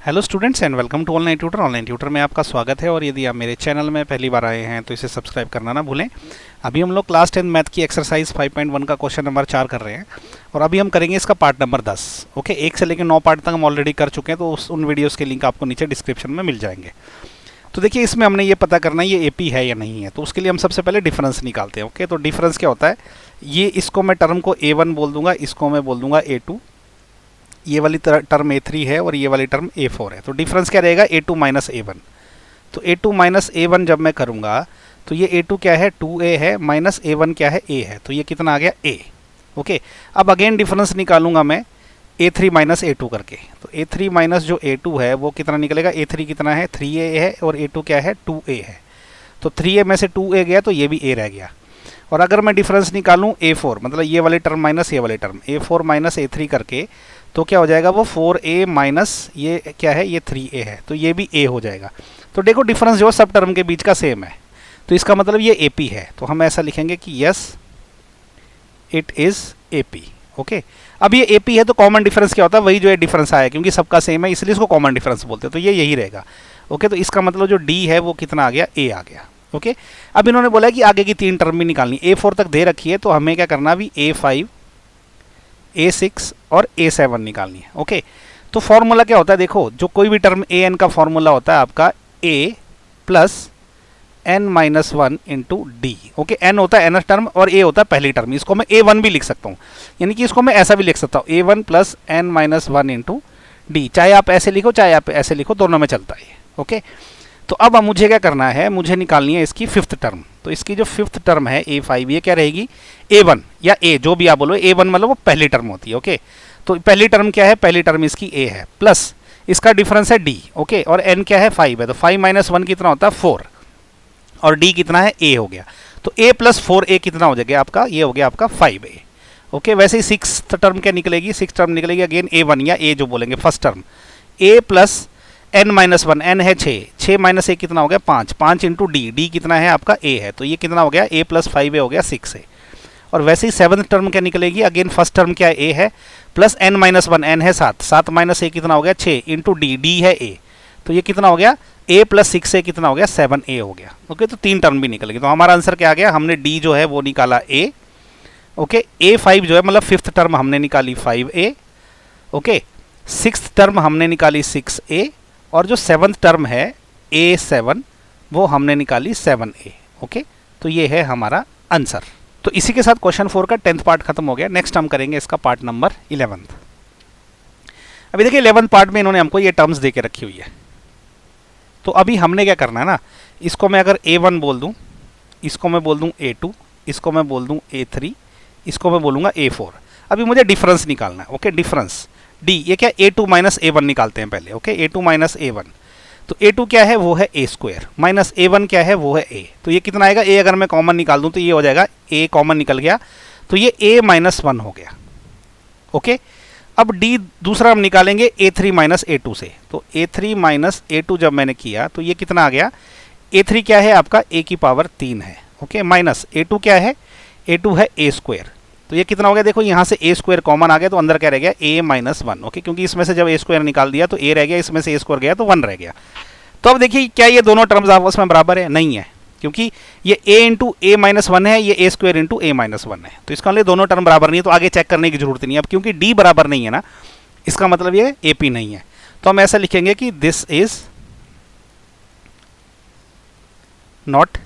Hello students and welcome to online tutor. Online tutor में आपका स्वागत है और यदि आप मेरे चैनल में पहली बार आए हैं तो इसे सब्सक्राइब करना ना भूलें। अभी हम लोग क्लास 10 मैथ की एक्सरसाइज 5.1 का क्वेश्चन नंबर 4 कर रहे हैं और अभी हम करेंगे इसका पार्ट नंबर 10। ओके, 1 से लेकर 9 पार्ट तक हम ऑलरेडी कर चुके हैं, तो उन वीडियोज़ के लिंक आपको नीचे डिस्क्रिप्शन में मिल जाएंगे। तो देखिए, इसमें हमने ये पता करना है ये एपी है या नहीं है, तो उसके लिए हम सबसे पहले डिफरेंस निकालते हैं। ओके, तो डिफरेंस क्या होता है, ये इसको मैं टर्म को A1 बोल दूंगा, इसको मैं बोल दूंगा A2, ये वाली टर्म A3 है और ये वाली टर्म A4 है। तो डिफरेंस क्या रहेगा, A2 माइनस A1। तो A2 माइनस A1 जब मैं करूँगा तो ये A2 क्या है, 2A है, माइनस A1 क्या है, A है, तो ये कितना आ गया, A। ओके, अब अगेन डिफरेंस निकालूंगा मैं A3 माइनस A2 करके। तो A3 माइनस जो A2 है वो कितना निकलेगा, A3 कितना है, 3A है और A2 क्या है, 2A है। तो 3A में से 2A गया तो ये भी A रह गया। और अगर मैं डिफरेंस निकालूं A4, मतलब ये वाली टर्म माइनस ये वाली टर्म, A4 माइनस A3 करके, तो क्या हो जाएगा, वो 4A माइनस ये क्या है, ये 3A है, तो ये भी A हो जाएगा। तो देखो डिफरेंस जो सब टर्म के बीच का सेम है, तो इसका मतलब ये AP है। तो हम ऐसा लिखेंगे कि yes it is AP। Okay, अब ये AP है तो कॉमन डिफरेंस क्या होता है, वही जो है डिफरेंस आया, क्योंकि सबका सेम है इसलिए इसको कॉमन डिफरेंस बोलते हैं, तो ये यही रहेगा। ओके, तो इसका मतलब जो D है वो कितना आ गया, A आ गया। ओके, अब इन्होंने बोला कि आगे की 3 टर्म भी निकालनी, A4 तक दे रखी है, तो हमें क्या करना अभी A5, A6 और A7 निकालनी है। ओके, तो फॉर्मूला क्या होता है, देखो जो कोई भी टर्म an का फॉर्मूला होता है आपका a plus n minus 1 into D. Okay, n होता है nth टर्म और a होता है पहली टर्म, इसको मैं a1 भी लिख सकता हूँ, यानी कि इसको मैं ऐसा भी लिख सकता हूँ a1 plus n minus 1 into D. चाहे आप ऐसे लिखो चाहे आप ऐसे लिखो, दोनों में चलता है। ओके, तो अब मुझे क्या करना है, मुझे निकालनी है इसकी फिफ्थ टर्म। तो इसकी जो फिफ्थ टर्म है A5, ये क्या रहेगी, A1 या A, जो भी आप बोलो, A1 मतलब वो पहली टर्म होती है। ओके, तो पहली टर्म क्या है, पहली टर्म इसकी A है, प्लस इसका डिफरेंस है D। ओके, और n क्या है, 5 है, तो 5 माइनस 1 कितना होता है, 4, और D कितना है, A हो गया। तो A प्लस 4A कितना हो जाएगा आपका, ये हो गया आपका 5A। ओके, वैसे ही सिक्स टर्म क्या निकलेगी, सिक्स टर्म निकलेगी अगेन A1 या A जो बोलेंगे first term, A plus n minus 1, n है 6, 6 माइनस 1 कितना हो गया, 5, 5 इंटू डी, डी कितना है आपका A है, तो ये कितना हो गया, A प्लस 5A हो गया 6A। और वैसे ही सेवन्थ टर्म क्या निकलेगी, अगेन फर्स्ट टर्म क्या है, A है, प्लस n माइनस 1, n है 7, 7 माइनस 1 कितना हो गया, 6 इंटू डी, डी है A, तो ये कितना हो गया, A प्लस 6A कितना हो गया, 7A हो गया। ओके, तो 3 टर्म भी निकल गई। तो हमारा आंसर क्या आ गया, हमने D जो है वो निकाला A। ओके, A5 जो है मतलब फिफ्थ टर्म हमने निकाली 5A। ओके, सिक्स्थ टर्म हमने निकाली 6A, और जो सेवन्थ टर्म है A7 वो हमने निकाली 7A। ओके, तो ये है हमारा आंसर। तो इसी के साथ क्वेश्चन 4 का 10th पार्ट खत्म हो गया। नेक्स्ट हम करेंगे इसका पार्ट नंबर 11th। अभी देखिए 11th पार्ट में इन्होंने हमको ये टर्म्स दे के रखी हुई है, तो अभी हमने क्या करना है ना, इसको मैं अगर A1 बोल दूं, इसको मैं बोल दूं A2, इसको मैं बोल दूं A3, इसको मैं बोलूँगा A4। अभी मुझे डिफरेंस निकालना है। ओके, डिफरेंस D, ये क्या, A2 माइनस A1 निकालते हैं पहले। ओके, A2 माइनस A1, तो A2 क्या है, वो है A स्क्वायर, माइनस A1 क्या है, वो है A। तो ये कितना आएगा, A अगर मैं कॉमन निकाल दूं तो ये हो जाएगा, A कॉमन निकल गया, तो ये A माइनस 1 हो गया। ओके, अब D दूसरा हम निकालेंगे A3 माइनस A2 से। तो A3 माइनस A2 जब मैंने किया तो ये कितना आ गया, A3 क्या है आपका, A की पावर 3 है। ओके, माइनस A2 क्या है, A2 है A स्क्वायर, तो ये कितना हो गया, देखो यहाँ से A स्क्वायर कॉमन आ गया, तो अंदर क्या रह गया, A माइनस 1। ओके, क्योंकि इसमें से जब A स्क्वायर निकाल दिया तो A रह गया, इसमें से A स्क्वायर गया तो 1 रह गया। तो अब देखिए क्या ये दोनों टर्म्स आपस में बराबर है, नहीं है, क्योंकि ये A इंटू A माइनस 1 है, ये A square into A minus 1 है, तो इसका मतलब दोनों टर्म बराबर नहीं है, तो आगे चेक करने की जरूरत नहीं है। अब क्योंकि D बराबर नहीं है ना, इसका मतलब ये AP नहीं है, तो हम ऐसा लिखेंगे कि this is not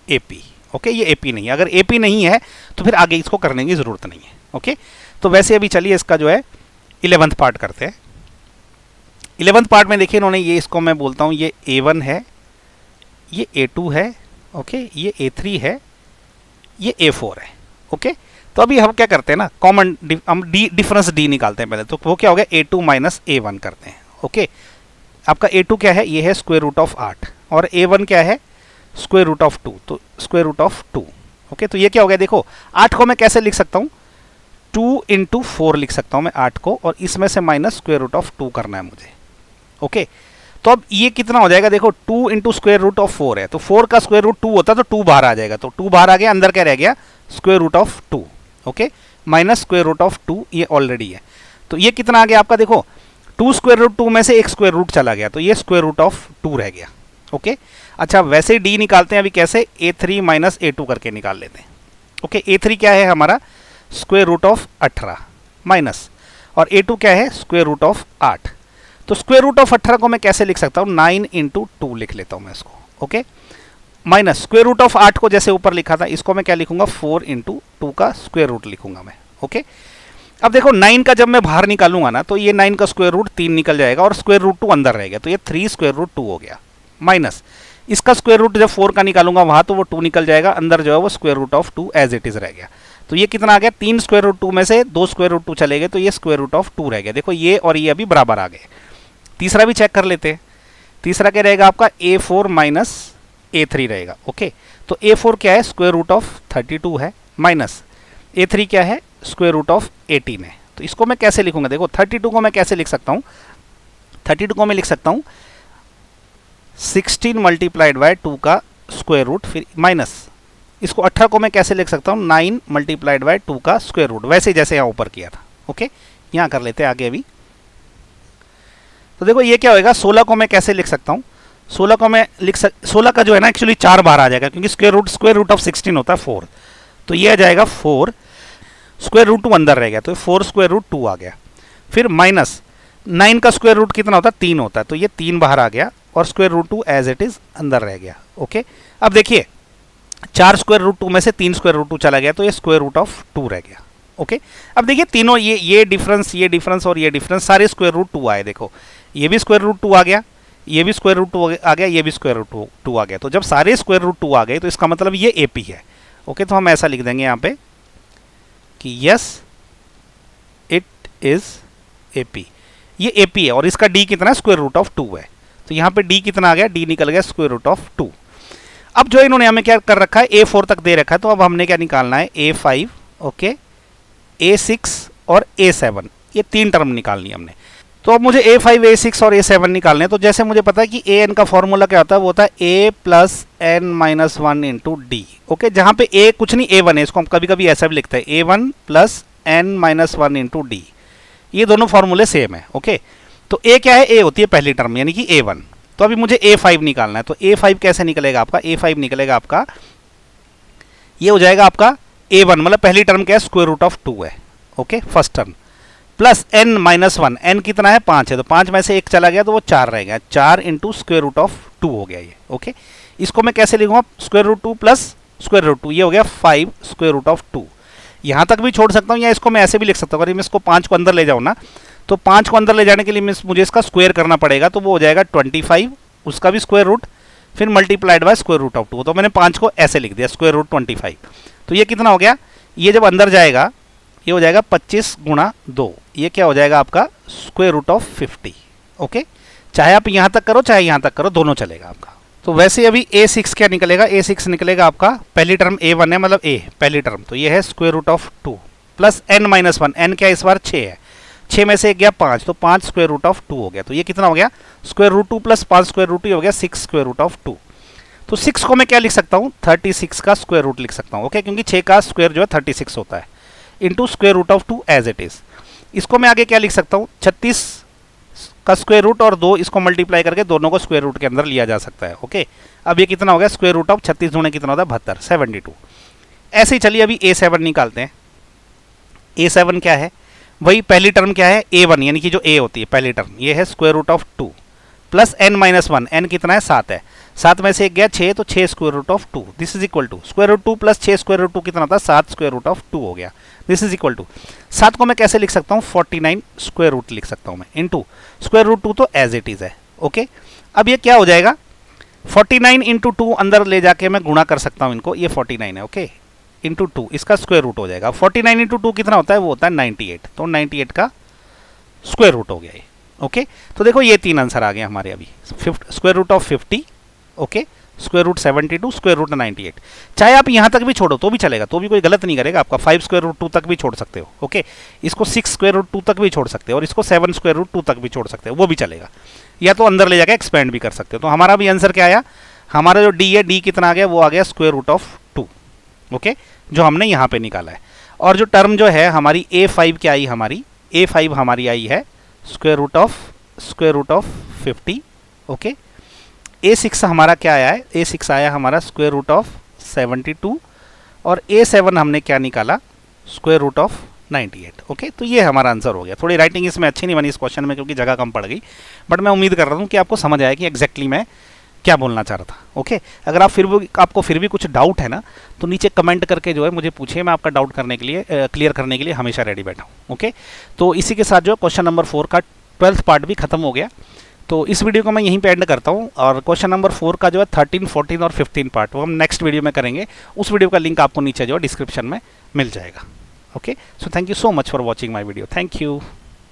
AP। Okay, ये AP नहीं है। अगर AP नहीं है तो फिर आगे इसको करने की ज़रूरत नहीं है। ओके, तो वैसे अभी चलिए इसका जो है 11th पार्ट करते हैं। 11th पार्ट में देखिए इन्होंने ये, इसको मैं बोलता हूँ ये A1 है, ये A2 है, ओके, ये A3 है, ये A4 है। ओके, तो अभी हम क्या करते हैं ना, कॉमन हम डिफरेंस D निकालते हैं पहले। तो वो क्या हो गया, A2 माइनस A1 करते हैं। ओके, आपका A2 क्या है, ये है स्क्वायर रूट ऑफ 8, और A1 क्या है, स्क्वायर रूट ऑफ 2, तो स्क्वायर रूट ऑफ 2। ओके, तो ये क्या हो गया, देखो 8 को मैं कैसे लिख सकता हूँ, 2 इंटू 4 लिख सकता हूँ मैं 8 को, और इसमें से माइनस स्क्वायर रूट ऑफ 2 करना है मुझे। ओके, तो अब ये कितना हो जाएगा, देखो 2 इंटू स्क्वायर रूट ऑफ 4 है, तो 4 का स्क्वायर रूट 2 होता है, तो 2 बाहर आ जाएगा, तो 2 बाहर आ गया, अंदर क्या रह गया, square root of 2। Okay, minus square root of 2 ये ऑलरेडी है, तो ये कितना आ गया आपका, देखो 2 स्क्वायर रूट 2 में से एक स्क्वायर रूट चला गया तो ये स्क्वायर रूट ऑफ 2 रह गया। ओके अच्छा वैसे ही डी निकालते हैं अभी कैसे, a3 माइनस a2 करके निकाल लेते हैं। ओके a3 क्या है हमारा स्क्वायर रूट ऑफ 18 माइनस, और a2 क्या है स्क्वायर रूट ऑफ 8। तो स्क्वायर रूट ऑफ 18 को मैं कैसे लिख सकता हूँ, 9 इंटू 2 लिख लेता हूँ मैं इसको। Okay minus square root of 8 को जैसे ऊपर लिखा था इसको मैं क्या लिखूंगा 4 इंटू 2 का स्क्वायर रूट लिखूंगा मैं। ओके अब देखो 9 का जब मैं बाहर निकालूंगा ना तो ये 9 का स्क्वायर रूट 3 निकल जाएगा और स्क्वायर रूट 2 अंदर रहेगा तो ये 3 स्क्वायर रूट 2 हो गया, माइनस इसका स्क्वायर रूट जब 4 का निकालूंगा वहां तो वो 2 निकल जाएगा, अंदर जो है वो square root of 2 as it is रह गया। तो ये कितना आ गया, 3 स्क्वायर रूट 2 में से 2 स्क्वायर रूट 2 चले गए तो ये स्क्वायर रूट ऑफ 2 रह गया। देखो ये और ये अभी बराबर आ गए। तीसरा भी चेक कर लेते हैं, तीसरा क्या रहेगा आपका a4 माइनस a3 रहेगा। ओके तो a4 क्या है स्क्वायर रूट ऑफ 32 है, माइनस a3 क्या है स्क्वायर रूट ऑफ 18 है। तो इसको मैं कैसे लिखूंगा, देखो 32 को मैं कैसे लिख सकता हूँ, 32 को मैं लिख सकता हूँ 16 मल्टीप्लाइड बाय 2 का स्क्वायर रूट, फिर माइनस इसको 18 को मैं कैसे लिख सकता हूँ 9 मल्टीप्लाइड बाय 2 का स्क्वायर रूट, वैसे जैसे यहाँ ऊपर किया था। ओके यहाँ कर लेते हैं आगे अभी। तो देखो ये क्या होएगा, 16 को मैं कैसे लिख सकता हूँ, 16 को मैं लिख 16 का जो है ना एक्चुअली 4 बार आ जाएगा क्योंकि स्क्वायर रूट ऑफ 16 होता है 4, तो ये आ जाएगा 4 स्क्वायर रूट 2 अंदर रह गया तो 4 स्क्वायर रूट 2 आ गया। फिर माइनस 9 का स्क्वायर रूट कितना होता है 3 होता है तो ये 3 बाहर आ गया और square root 2 as it is अंदर रह गया। ओके अब देखिए 4 स्क्वायर रूट 2 में से 3 स्क्वायर रूट 2 चला गया तो ये स्क्वायर रूट ऑफ 2 रह गया। ओके अब देखिए तीनों ये डिफरेंस और ये डिफरेंस सारे स्क्वायर रूट 2 आए। देखो ये भी स्क्वायर रूट 2 आ गया, ये भी स्क्वायर रूट 2 आ गया, ये भी स्क्वायर रूट 2 आ गया। तो जब सारे स्क्वायर रूट 2 आ गए तो इसका मतलब ये AP है। ओके तो हम ऐसा लिख देंगे यहाँ पे कि यस इट इज AP, ये AP है और इसका D कितना है स्क्वायर रूट ऑफ 2 है। तो यहाँ पे D कितना आ गया, D निकल गया स्क्वायर रूट ऑफ 2। अब जो इन्होंने हमें क्या कर रखा है A4 तक दे रखा है तो अब हमने क्या निकालना है A5, ओके A6 और A7, ये 3 टर्म निकालनी है हमने। तो अब मुझे A5 A6 और A7 निकालने हैं। तो जैसे मुझे पता है कि AN का फॉर्मूला क्या होता है, वो होता है A plus N minus 1 into D. Okay जहाँ पे A कुछ नहीं A1 है, इसको हम कभी कभी ऐसा भी लिखते हैं A1 plus N minus 1 into D, ये दोनों फॉर्मूले सेम है। ओके तो A क्या है, A होती है पहली टर्म यानी कि A1। तो अभी मुझे A5 निकालना है तो A5 कैसे निकलेगा आपका, A5 निकलेगा आपका ये हो जाएगा आपका A1 मतलब पहली टर्म क्या है स्क्वायर रूट ऑफ 2 है। Okay first term plus N minus 1, N कितना है 5 है तो 5 में से 1 चला गया तो वो 4 रह गया, 4 इंटू स्क्वायर रूट ऑफ 2 हो गया ये। ओके इसको मैं कैसे लिखूंगा square root 2 plus square root 2, ये हो गया 5 स्क्वायर रूट ऑफ 2। यहाँ तक भी छोड़ सकता हूँ या इसको मैं ऐसे भी लिख सकता हूँ, अगर मैं इसको 5 को अंदर ले जाऊँ ना तो 5 को अंदर ले जाने के लिए मुझे इसका स्क्वायर करना पड़ेगा तो वो हो जाएगा 25, उसका भी स्क्वायर रूट फिर multiplied by square root of 2। तो मैंने 5 को ऐसे लिख दिया स्क्वायर रूट 25। तो ये कितना हो गया, ये जब अंदर जाएगा ये हो जाएगा 25 गुणा 2, ये क्या हो जाएगा आपका स्क्वायर रूट ऑफ 50। ओके चाहे आप यहाँ तक करो चाहे यहाँ तक करो दोनों चलेगा आपका। तो वैसे अभी A6 क्या निकलेगा, A6 निकलेगा आपका पहली टर्म A1 है मतलब A पहली टर्म, तो ये है square root of 2 plus N minus 1, N क्या इस बार 6 है, 6 में से 1 गया 5 तो 5 स्क्वायर रूट ऑफ 2 हो गया। तो ये कितना हो गया square root 2 plus 5 square root हो गया 6 स्क्वायर रूट ऑफ 2। तो 6 को मैं क्या लिख सकता हूँ 36 का स्क्वायर रूट लिख सकता हूँ। ओके क्योंकि 6 का स्क्वायर जो है 36 होता है into square root of 2 as it is. इसको मैं आगे क्या लिख सकता हूँ 36 का स्क्वायर रूट और 2 इसको मल्टीप्लाई करके दोनों को स्क्वायर रूट के अंदर लिया जा सकता है। ओके अब ये कितना हो गया स्क्वायर रूट ऑफ 36 गुणे कितना होता है 72, 72। ऐसे ही चलिए अभी A7 निकालते हैं। A7 क्या है, वही पहली टर्म क्या है A1 यानी कि जो A होती है पहली टर्म, ये है square root of 2 plus N minus 1, N कितना है 7 है, 7 में से 1 गया 6 तो 6 square root of 2, this is equal to square root 2 plus 6 square root 2 कितना होता है 7 स्क्वायर रूट ऑफ 2 हो गया, दिस इज इक्वल टू 7 को मैं कैसे लिख सकता हूँ 49 स्क्वायर रूट लिख सकता हूँ मैं इंटू स्क्वायर रूट 2 तो एज इट इज है। ओके अब ये क्या हो जाएगा 49 इंटू 2 अंदर ले जाके मैं गुणा कर सकता हूँ इनको, ये 49 है ओके इंटू 2 इसका स्क्वायर रूट हो जाएगा। 49 इंटू 2 कितना होता है वो होता है 98, तो 98 का स्क्वायर रूट हो गया ये। ओके तो देखो ये 3 आंसर आ गए हमारे अभी, square root of 50, okay square root 72, square root 98। चाहे आप यहाँ तक भी छोड़ो तो भी चलेगा, तो भी कोई गलत नहीं करेगा आपका। 5 स्क्वायर रूट 2 तक भी छोड़ सकते हो, ओके इसको 6 स्क्वायर रूट 2 तक भी छोड़ सकते हो और इसको 7 स्क्वायर रूट 2 तक भी छोड़ सकते हो, वो भी चलेगा, या तो अंदर ले जाकर एक्सपेंड भी कर सकते हो। तो हमारा भी आंसर क्या आया, हमारा जो डी है डी कितना आ गया वो आ गया स्क्वायर रूट ऑफ 2, ओके जो हमने यहाँ पे निकाला है। और जो टर्म जो है हमारी A5 क्या आई, हमारी A5 हमारी आई है square root of 50। Okay, A6 हमारा क्या आया है, A6 आया हमारा स्क्वायर रूट ऑफ 72 और A7 हमने क्या निकाला, स्क्वायर रूट ऑफ 98। ओके, तो ये हमारा आंसर हो गया। थोड़ी राइटिंग इसमें अच्छी नहीं बनी इस क्वेश्चन में क्योंकि जगह कम पड़ गई, बट मैं उम्मीद कर रहा हूँ कि आपको समझ आया कि एग्जैक्टली मैं क्या बोलना चाह रहा था। ओके, अगर आपको फिर भी कुछ डाउट है ना, तो नीचे कमेंट करके जो है मुझे पूछिए, मैं आपका डाउट करने के लिए क्लियर करने के लिए हमेशा रेडी बैठा हूँ। ओके, तो इसी के साथ जो है क्वेश्चन नंबर 4 का 12th पार्ट भी खत्म हो गया। तो इस वीडियो को मैं यहीं पे एंड करता हूँ और क्वेश्चन नंबर 4 का जो है 13, 14 और 15 पार्ट वो हम नेक्स्ट वीडियो में करेंगे। उस वीडियो का लिंक आपको नीचे जो है डिस्क्रिप्शन में मिल जाएगा। Okay, so thank you so much for watching my video. Thank you.